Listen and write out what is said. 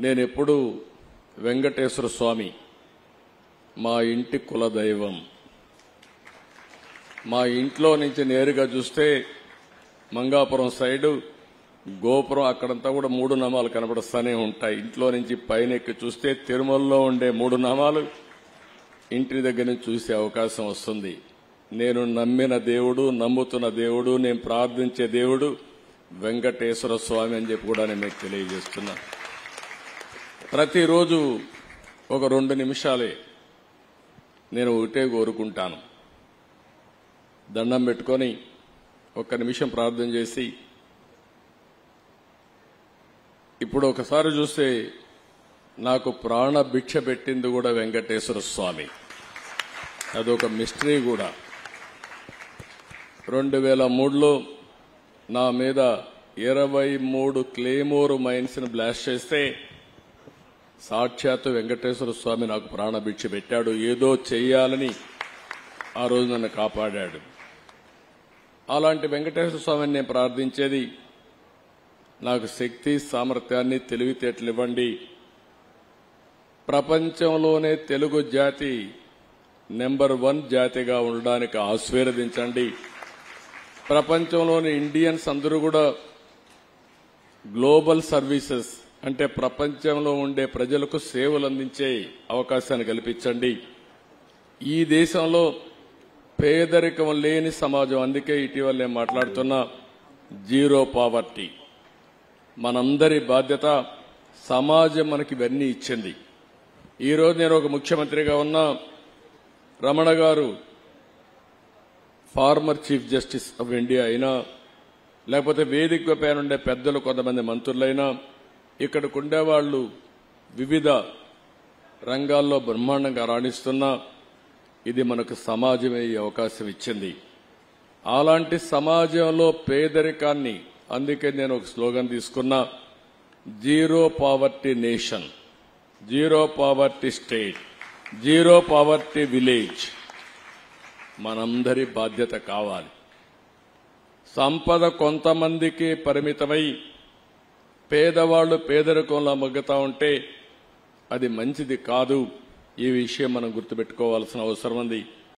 నేనెప్పుడు వెంకటేశ్వర స్వామి మా ఇంటి కులదైవం. మా ఇంట్లో నుంచి నేరుగా చూస్తే మంగాపురం సైడు గోపురం అక్కడంతా కూడా 3 నామాలు కనబడుస్తూనే ఉంటాయి. ఇంట్లో నుంచి పైన ఎక్కి చూస్తే తిరుమలలో ఉండే 3 నామాలు ఇంటి దగ్గర నుంచి చూసే అవకాశం వస్తుంది. నేను నమ్మిన దేవుడు, నమ్ముతున్న దేవుడు, నేను ప్రార్థించే దేవుడు వెంకటేశ్వర స్వామి అని చెప్పి కూడా నేను మీకు తెలియజేస్తున్నా. ప్రతిరోజు ఒక 2 నిమిషాలే నేను ఒకటే కోరుకుంటాను. దండం పెట్టుకొని 1 నిమిషం ప్రార్థన చేసి, ఇప్పుడు ఒకసారి చూస్తే నాకు ప్రాణ భిక్ష పెట్టింది కూడా వెంకటేశ్వర స్వామి. అదొక మిస్టరీ కూడా. 2003లో నా మీద 23 క్లేమోర్ మైన్స్ ని బ్లాస్ట్ చేస్తే సాక్షాత్తు వెంకటేశ్వర స్వామి నాకు ప్రాణభిక్ష పెట్టాడు. ఏదో చెయ్యాలని ఆ రోజు నన్ను కాపాడాడు. అలాంటి వెంకటేశ్వర స్వామిని నేను ప్రార్థించేది, నాకు శక్తి, సామర్థ్యాన్ని, తెలివితేటలు ఇవ్వండి. ప్రపంచంలోనే తెలుగు జాతి నెంబర్ 1 జాతిగా ఉండడానికి ఆశీర్వదించండి. ప్రపంచంలోని ఇండియన్స్ అందరూ కూడా గ్లోబల్ సర్వీసెస్ అంటే ప్రపంచంలో ఉండే ప్రజలకు సేవలు అందించే అవకాశాన్ని కల్పించండి. ఈ దేశంలో పేదరికం లేని సమాజం, అందుకే ఇటీవల నేను మాట్లాడుతున్నా జీరో పావర్టీ. మనందరి బాధ్యత. సమాజం మనకి ఇవన్నీ ఇచ్చింది. ఈరోజు నేను ఒక ముఖ్యమంత్రిగా ఉన్నా, రమణ గారు former chief justice of India అయినా, లేకపోతే వేదిక పైన ఉండే పెద్దలు కొంతమంది మంత్రులైనా, ఇక్కడికి ఉండేవాళ్లు వివిధ రంగాల్లో బ్రహ్మాండంగా రాణిస్తున్నా, ఇది మనకు సమాజమే ఈ అవకాశం ఇచ్చింది. అలాంటి సమాజంలో పేదరికాన్ని, అందుకే నేను ఒక స్లోగన్ తీసుకున్నా, zero poverty nation, zero poverty state, zero poverty village. మనందరి బాధ్యత కావాలి. సంపద కొంతమందికి పరిమితమై పేదవాళ్లు పేదరికంలో మగ్గుతా ఉంటే అది మంచిది కాదు. ఈ విషయం మనం గుర్తుపెట్టుకోవాల్సిన అవసరం ఉంది.